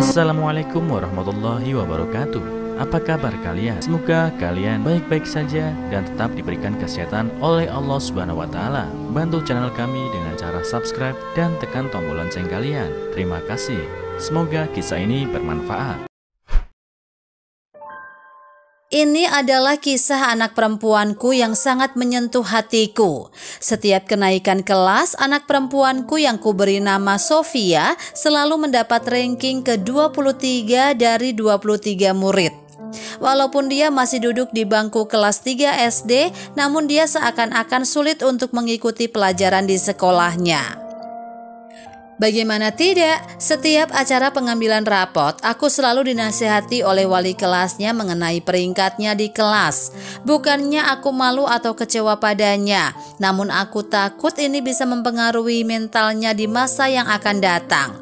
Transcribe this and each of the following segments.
Assalamualaikum warahmatullahi wabarakatuh. Apa kabar kalian? Semoga kalian baik-baik saja dan tetap diberikan kesehatan oleh Allah Subhanahu wa Ta'ala. Bantu channel kami dengan cara subscribe dan tekan tombol lonceng kalian. Terima kasih. Semoga kisah ini bermanfaat. Ini adalah kisah anak perempuanku yang sangat menyentuh hatiku. Setiap kenaikan kelas, anak perempuanku yang kuberi nama Sofia selalu mendapat ranking ke-23 dari 23 murid. Walaupun dia masih duduk di bangku kelas 3 SD, namun dia seakan-akan sulit untuk mengikuti pelajaran di sekolahnya. Bagaimana tidak, setiap acara pengambilan rapot, aku selalu dinasihati oleh wali kelasnya mengenai peringkatnya di kelas. Bukannya aku malu atau kecewa padanya, namun aku takut ini bisa mempengaruhi mentalnya di masa yang akan datang.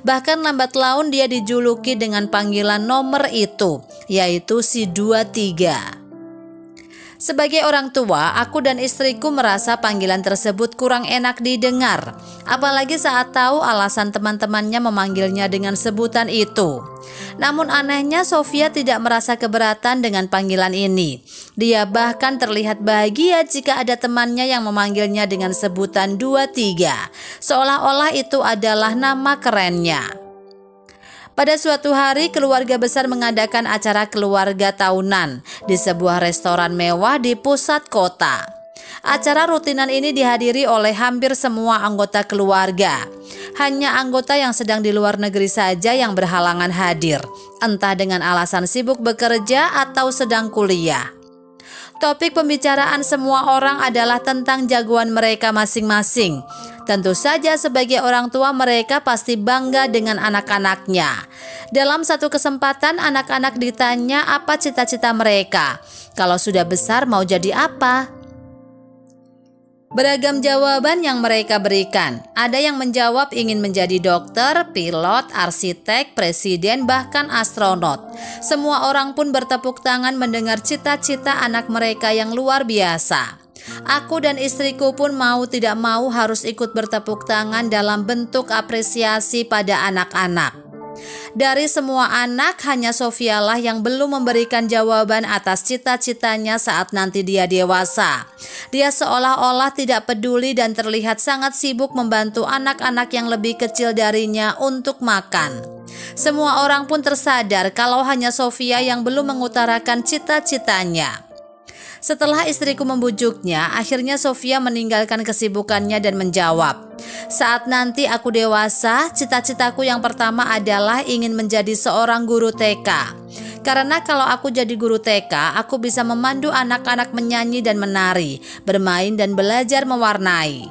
Bahkan lambat laun dia dijuluki dengan panggilan nomor itu, yaitu si 23. Sebagai orang tua, aku dan istriku merasa panggilan tersebut kurang enak didengar, apalagi saat tahu alasan teman-temannya memanggilnya dengan sebutan itu. Namun anehnya Sofia tidak merasa keberatan dengan panggilan ini. Dia bahkan terlihat bahagia jika ada temannya yang memanggilnya dengan sebutan 23, seolah-olah itu adalah nama kerennya. Pada suatu hari, keluarga besar mengadakan acara keluarga tahunan di sebuah restoran mewah di pusat kota. Acara rutinan ini dihadiri oleh hampir semua anggota keluarga. Hanya anggota yang sedang di luar negeri saja yang berhalangan hadir, entah dengan alasan sibuk bekerja atau sedang kuliah. Topik pembicaraan semua orang adalah tentang jagoan mereka masing-masing. Tentu saja sebagai orang tua mereka pasti bangga dengan anak-anaknya. Dalam satu kesempatan anak-anak ditanya apa cita-cita mereka. Kalau sudah besar mau jadi apa? Beragam jawaban yang mereka berikan. Ada yang menjawab ingin menjadi dokter, pilot, arsitek, presiden, bahkan astronot. Semua orang pun bertepuk tangan mendengar cita-cita anak mereka yang luar biasa. Aku dan istriku pun mau tidak mau harus ikut bertepuk tangan dalam bentuk apresiasi pada anak-anak. Dari semua anak, hanya Sofialah yang belum memberikan jawaban atas cita-citanya saat nanti dia dewasa. Dia seolah-olah tidak peduli dan terlihat sangat sibuk membantu anak-anak yang lebih kecil darinya untuk makan. Semua orang pun tersadar kalau hanya Sofia yang belum mengutarakan cita-citanya. Setelah istriku membujuknya, akhirnya Sofia meninggalkan kesibukannya dan menjawab, "Saat nanti aku dewasa, cita-citaku yang pertama adalah ingin menjadi seorang guru TK. Karena kalau aku jadi guru TK, aku bisa memandu anak-anak menyanyi dan menari, bermain dan belajar mewarnai."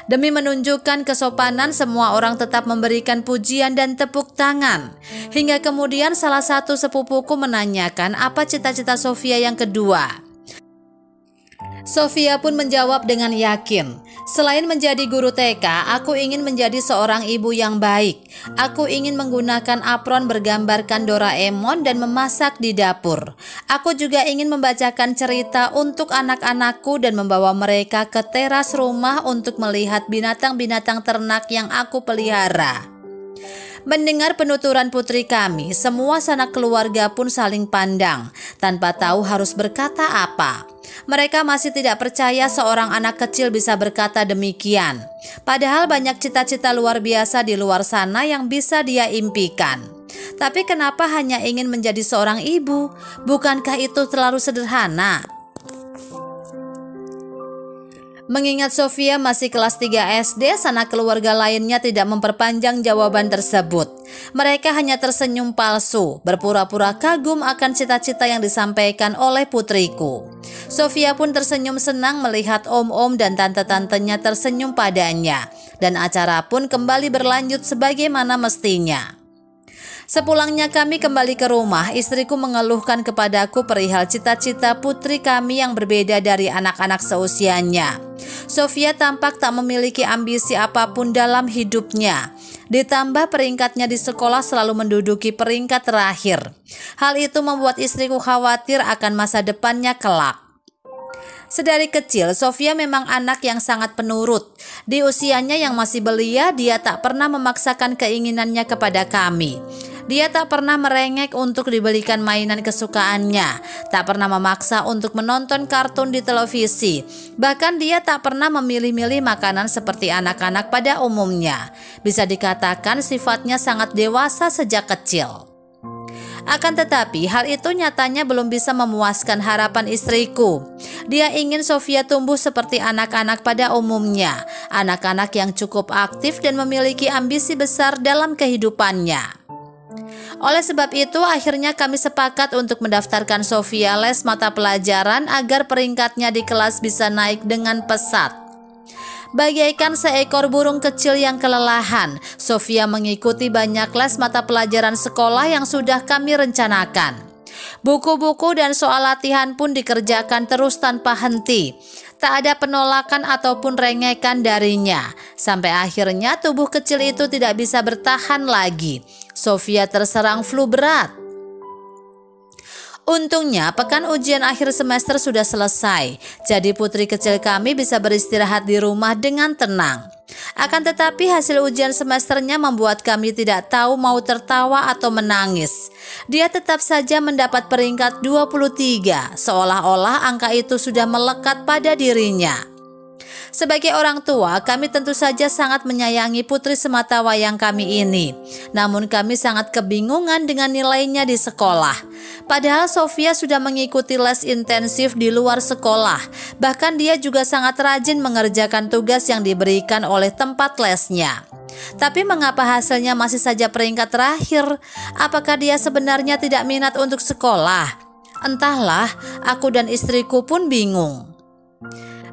Demi menunjukkan kesopanan, semua orang tetap memberikan pujian dan tepuk tangan. Hingga kemudian salah satu sepupuku menanyakan apa cita-cita Sofia yang kedua. Sofia pun menjawab dengan yakin, "Selain menjadi guru TK, aku ingin menjadi seorang ibu yang baik. Aku ingin menggunakan apron bergambarkan Doraemon dan memasak di dapur. Aku juga ingin membacakan cerita untuk anak-anakku dan membawa mereka ke teras rumah untuk melihat binatang-binatang ternak yang aku pelihara." Mendengar penuturan putri kami, semua sanak keluarga pun saling pandang, tanpa tahu harus berkata apa. Mereka masih tidak percaya seorang anak kecil bisa berkata demikian. Padahal banyak cita-cita luar biasa di luar sana yang bisa dia impikan. Tapi kenapa hanya ingin menjadi seorang ibu? Bukankah itu terlalu sederhana? Mengingat Sofia masih kelas 3 SD, sanak keluarga lainnya tidak memperpanjang jawaban tersebut. Mereka hanya tersenyum palsu, berpura-pura kagum akan cita-cita yang disampaikan oleh putriku. Sofia pun tersenyum senang melihat om-om dan tante-tantenya tersenyum padanya, dan acara pun kembali berlanjut sebagaimana mestinya. Sepulangnya kami kembali ke rumah, istriku mengeluhkan kepadaku perihal cita-cita putri kami yang berbeda dari anak-anak seusianya. Sofia tampak tak memiliki ambisi apapun dalam hidupnya. Ditambah peringkatnya di sekolah selalu menduduki peringkat terakhir. Hal itu membuat istriku khawatir akan masa depannya kelak. Sedari kecil, Sofia memang anak yang sangat penurut. Di usianya yang masih belia, dia tak pernah memaksakan keinginannya kepada kami. Dia tak pernah merengek untuk dibelikan mainan kesukaannya, tak pernah memaksa untuk menonton kartun di televisi. Bahkan dia tak pernah memilih-milih makanan seperti anak-anak pada umumnya. Bisa dikatakan sifatnya sangat dewasa sejak kecil. Akan tetapi hal itu nyatanya belum bisa memuaskan harapan istriku. Dia ingin Sofia tumbuh seperti anak-anak pada umumnya, anak-anak yang cukup aktif dan memiliki ambisi besar dalam kehidupannya. Oleh sebab itu akhirnya kami sepakat untuk mendaftarkan Sofia les mata pelajaran agar peringkatnya di kelas bisa naik dengan pesat. Bagaikan seekor burung kecil yang kelelahan, Sofia mengikuti banyak les mata pelajaran sekolah yang sudah kami rencanakan. Buku-buku dan soal latihan pun dikerjakan terus tanpa henti. Tak ada penolakan ataupun rengekan darinya. Sampai akhirnya tubuh kecil itu tidak bisa bertahan lagi. Sofia terserang flu berat. Untungnya pekan ujian akhir semester sudah selesai, jadi putri kecil kami bisa beristirahat di rumah dengan tenang. Akan tetapi hasil ujian semesternya membuat kami tidak tahu mau tertawa atau menangis. Dia tetap saja mendapat peringkat 23, seolah-olah angka itu sudah melekat pada dirinya. Sebagai orang tua, kami tentu saja sangat menyayangi putri sematawayang kami ini. Namun kami sangat kebingungan dengan nilainya di sekolah. Padahal Sofia sudah mengikuti les intensif di luar sekolah. Bahkan dia juga sangat rajin mengerjakan tugas yang diberikan oleh tempat lesnya. Tapi mengapa hasilnya masih saja peringkat terakhir? Apakah dia sebenarnya tidak minat untuk sekolah? Entahlah, aku dan istriku pun bingung.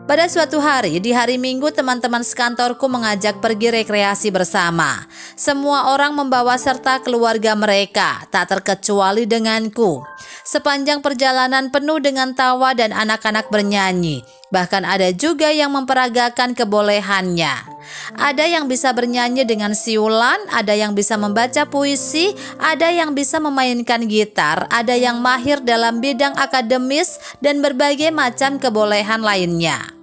Pada suatu hari, di hari Minggu teman-teman sekantorku mengajak pergi rekreasi bersama. Semua orang membawa serta keluarga mereka, tak terkecuali denganku. Sepanjang perjalanan penuh dengan tawa dan anak-anak bernyanyi. Bahkan ada juga yang memperagakan kebolehannya. Ada yang bisa bernyanyi dengan siulan, ada yang bisa membaca puisi, ada yang bisa memainkan gitar, ada yang mahir dalam bidang akademis dan berbagai macam kebolehan lainnya.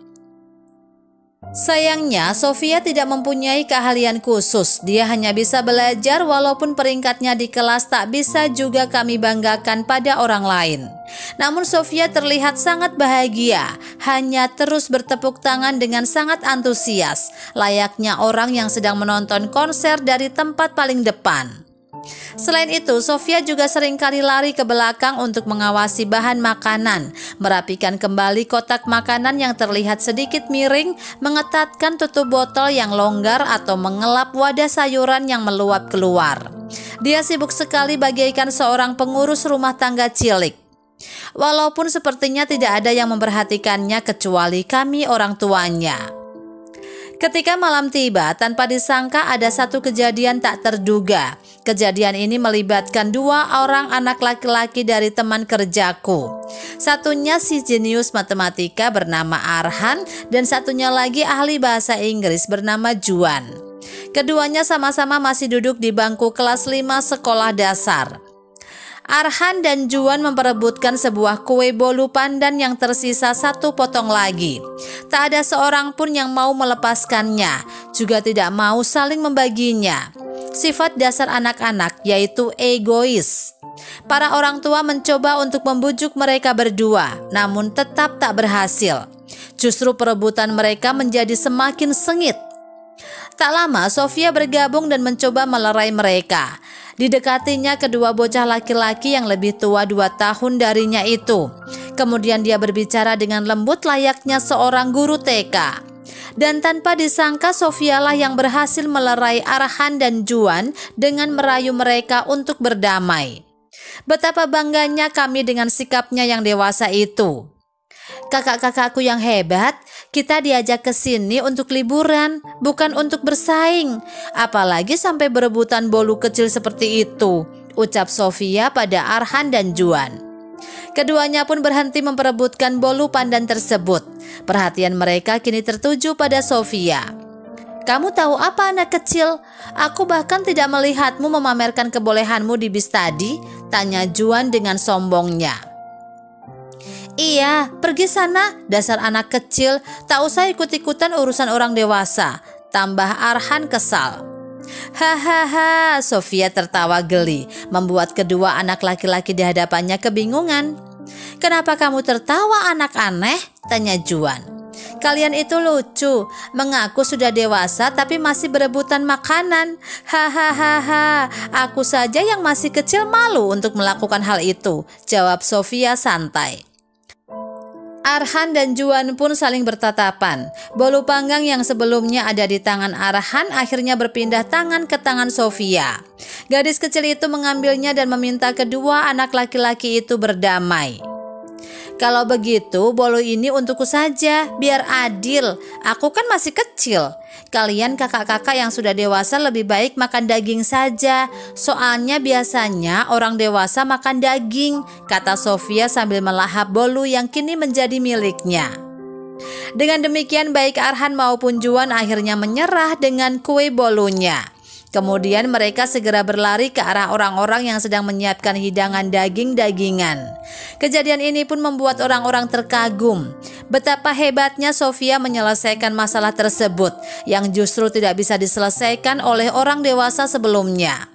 Sayangnya, Sofia tidak mempunyai keahlian khusus. Dia hanya bisa belajar walaupun peringkatnya di kelas tak bisa juga kami banggakan pada orang lain. Namun Sofia terlihat sangat bahagia, hanya terus bertepuk tangan dengan sangat antusias, layaknya orang yang sedang menonton konser dari tempat paling depan. Selain itu, Sofia juga seringkali lari ke belakang untuk mengawasi bahan makanan, merapikan kembali kotak makanan yang terlihat sedikit miring, mengetatkan tutup botol yang longgar atau mengelap wadah sayuran yang meluap keluar. Dia sibuk sekali bagaikan seorang pengurus rumah tangga cilik. Walaupun sepertinya tidak ada yang memperhatikannya kecuali kami orang tuanya. Ketika malam tiba, tanpa disangka ada satu kejadian tak terduga. Kejadian ini melibatkan dua orang anak laki-laki dari teman kerjaku. Satunya si jenius matematika bernama Arhan dan satunya lagi ahli bahasa Inggris bernama Juan. Keduanya sama-sama masih duduk di bangku kelas 5 sekolah dasar. Arhan dan Juan memperebutkan sebuah kue bolu pandan yang tersisa satu potong lagi. Tak ada seorang pun yang mau melepaskannya, juga tidak mau saling membaginya. Sifat dasar anak-anak yaitu egois. Para orang tua mencoba untuk membujuk mereka berdua, namun tetap tak berhasil. Justru perebutan mereka menjadi semakin sengit. Tak lama Sofia bergabung dan mencoba melerai mereka. Didekatinya kedua bocah laki-laki yang lebih tua 2 tahun darinya itu. Kemudian dia berbicara dengan lembut layaknya seorang guru TK. Dan tanpa disangka Sofialah yang berhasil melerai Arhan dan Juan dengan merayu mereka untuk berdamai. Betapa bangganya kami dengan sikapnya yang dewasa itu. Kakak-kakakku yang hebat, kita diajak ke sini untuk liburan, bukan untuk bersaing. Apalagi sampai berebutan bolu kecil seperti itu, ucap Sofia pada Arhan dan Juan. Keduanya pun berhenti memperebutkan bolu pandan tersebut. Perhatian mereka kini tertuju pada Sofia. Kamu tahu apa anak kecil? Aku bahkan tidak melihatmu memamerkan kebolehanmu di bis tadi, tanya Juan dengan sombongnya. Iya, pergi sana, dasar anak kecil, tak usah ikut-ikutan urusan orang dewasa, tambah Arhan kesal. Hahaha, Sofia tertawa geli, membuat kedua anak laki-laki di hadapannya kebingungan. Kenapa kamu tertawa, anak aneh? Tanya Juan. Kalian itu lucu, mengaku sudah dewasa tapi masih berebutan makanan. Hahaha, aku saja yang masih kecil malu untuk melakukan hal itu, jawab Sofia santai. Arhan dan Juan pun saling bertatapan. Bolu panggang yang sebelumnya ada di tangan Arhan akhirnya berpindah tangan ke tangan Sofia. Gadis kecil itu mengambilnya dan meminta kedua anak laki-laki itu berdamai. Kalau begitu, bolu ini untukku saja, biar adil. Aku kan masih kecil. Kalian kakak-kakak yang sudah dewasa lebih baik makan daging saja. Soalnya biasanya orang dewasa makan daging, kata Sofia sambil melahap bolu yang kini menjadi miliknya. Dengan demikian baik Arhan maupun Juan akhirnya menyerah dengan kue bolunya. Kemudian mereka segera berlari ke arah orang-orang yang sedang menyiapkan hidangan daging-dagingan. Kejadian ini pun membuat orang-orang terkagum. Betapa hebatnya Sofia menyelesaikan masalah tersebut yang justru tidak bisa diselesaikan oleh orang dewasa sebelumnya.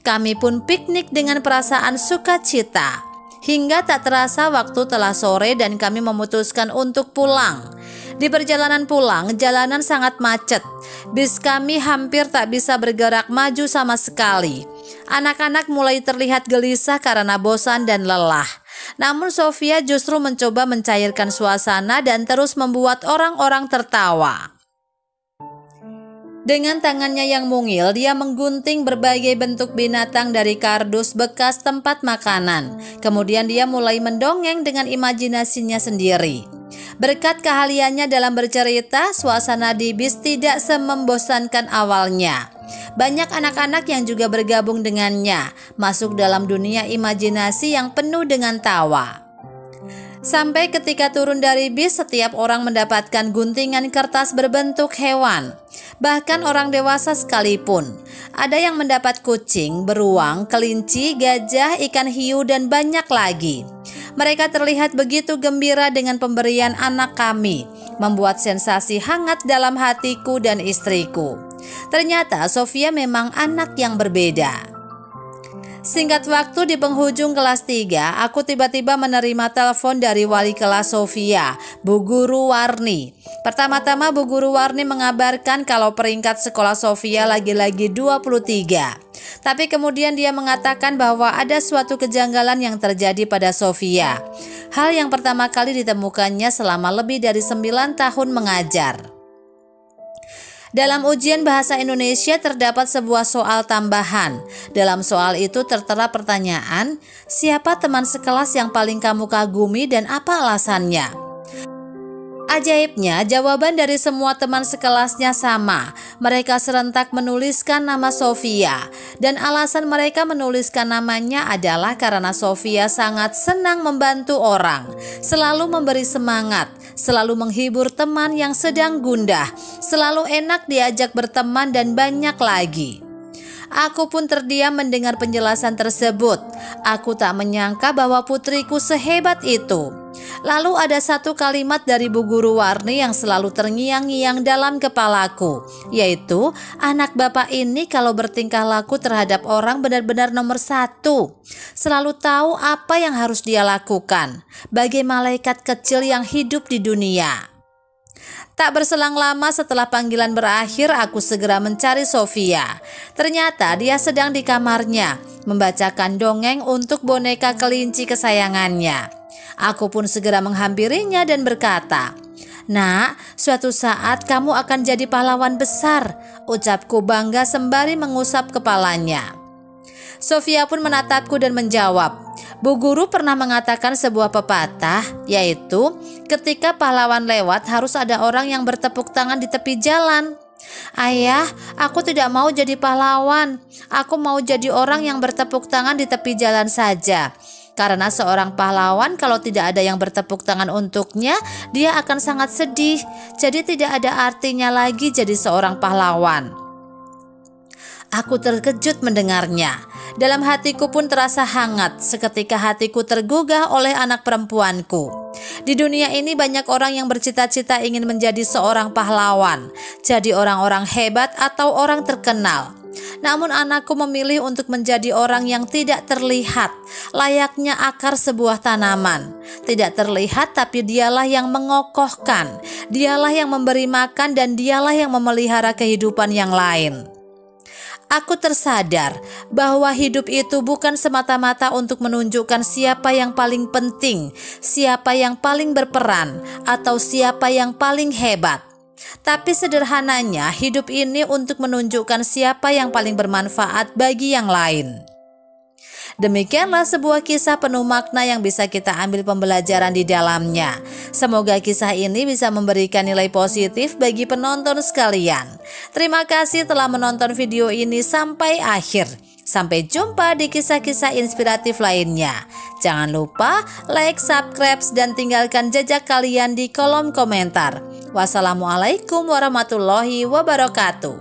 Kami pun piknik dengan perasaan sukacita. Hingga tak terasa waktu telah sore dan kami memutuskan untuk pulang. Di perjalanan pulang, jalanan sangat macet. Bis kami hampir tak bisa bergerak maju sama sekali. Anak-anak mulai terlihat gelisah karena bosan dan lelah. Namun Sofia justru mencoba mencairkan suasana dan terus membuat orang-orang tertawa. Dengan tangannya yang mungil, dia menggunting berbagai bentuk binatang dari kardus bekas tempat makanan. Kemudian dia mulai mendongeng dengan imajinasinya sendiri. Berkat keahliannya dalam bercerita, suasana di bis tidak semembosankan awalnya. Banyak anak-anak yang juga bergabung dengannya, masuk dalam dunia imajinasi yang penuh dengan tawa. Sampai ketika turun dari bis, setiap orang mendapatkan guntingan kertas berbentuk hewan. Bahkan orang dewasa sekalipun. Ada yang mendapat kucing, beruang, kelinci, gajah, ikan hiu, dan banyak lagi. Mereka terlihat begitu gembira dengan pemberian anak kami, membuat sensasi hangat dalam hatiku dan istriku. Ternyata Sofia memang anak yang berbeda. Singkat waktu di penghujung kelas 3, aku tiba-tiba menerima telepon dari wali kelas Sofia, Bu Guru Warni. Pertama-tama Bu Guru Warni mengabarkan kalau peringkat sekolah Sofia lagi-lagi 23. Tapi kemudian dia mengatakan bahwa ada suatu kejanggalan yang terjadi pada Sofia. Hal yang pertama kali ditemukannya selama lebih dari 9 tahun mengajar. Dalam ujian bahasa Indonesia terdapat sebuah soal tambahan. Dalam soal itu tertera pertanyaan, siapa teman sekelas yang paling kamu kagumi dan apa alasannya? Ajaibnya, jawaban dari semua teman sekelasnya sama. Mereka serentak menuliskan nama Sofia. Dan alasan mereka menuliskan namanya adalah karena Sofia sangat senang membantu orang, selalu memberi semangat, selalu menghibur teman yang sedang gundah, selalu enak diajak berteman dan banyak lagi. Aku pun terdiam mendengar penjelasan tersebut. Aku tak menyangka bahwa putriku sehebat itu. Lalu ada satu kalimat dari Bu Guru Warni yang selalu terngiang-ngiang dalam kepalaku, yaitu anak bapak ini kalau bertingkah laku terhadap orang benar-benar nomor 1. Selalu tahu apa yang harus dia lakukan, bagai malaikat kecil yang hidup di dunia. Tak berselang lama setelah panggilan berakhir, aku segera mencari Sofia. Ternyata dia sedang di kamarnya, membacakan dongeng untuk boneka kelinci kesayangannya. Aku pun segera menghampirinya dan berkata, "Nak, suatu saat kamu akan jadi pahlawan besar," ucapku bangga sembari mengusap kepalanya. Sofia pun menatapku dan menjawab, "Bu Guru pernah mengatakan sebuah pepatah, yaitu ketika pahlawan lewat harus ada orang yang bertepuk tangan di tepi jalan." "Ayah, aku tidak mau jadi pahlawan. Aku mau jadi orang yang bertepuk tangan di tepi jalan saja. Karena seorang pahlawan kalau tidak ada yang bertepuk tangan untuknya, dia akan sangat sedih. Jadi tidak ada artinya lagi jadi seorang pahlawan." Aku terkejut mendengarnya. Dalam hatiku pun terasa hangat seketika hatiku tergugah oleh anak perempuanku. Di dunia ini banyak orang yang bercita-cita ingin menjadi seorang pahlawan, jadi orang-orang hebat atau orang terkenal. Namun anakku memilih untuk menjadi orang yang tidak terlihat, layaknya akar sebuah tanaman. Tidak terlihat, tapi dialah yang mengokohkan, dialah yang memberi makan, dan dialah yang memelihara kehidupan yang lain. Aku tersadar bahwa hidup itu bukan semata-mata untuk menunjukkan siapa yang paling penting, siapa yang paling berperan, atau siapa yang paling hebat. Tapi sederhananya, hidup ini untuk menunjukkan siapa yang paling bermanfaat bagi yang lain. Demikianlah sebuah kisah penuh makna yang bisa kita ambil pembelajaran di dalamnya. Semoga kisah ini bisa memberikan nilai positif bagi penonton sekalian. Terima kasih telah menonton video ini sampai akhir. Sampai jumpa di kisah-kisah inspiratif lainnya. Jangan lupa like, subscribe, dan tinggalkan jejak kalian di kolom komentar. Wassalamualaikum warahmatullahi wabarakatuh.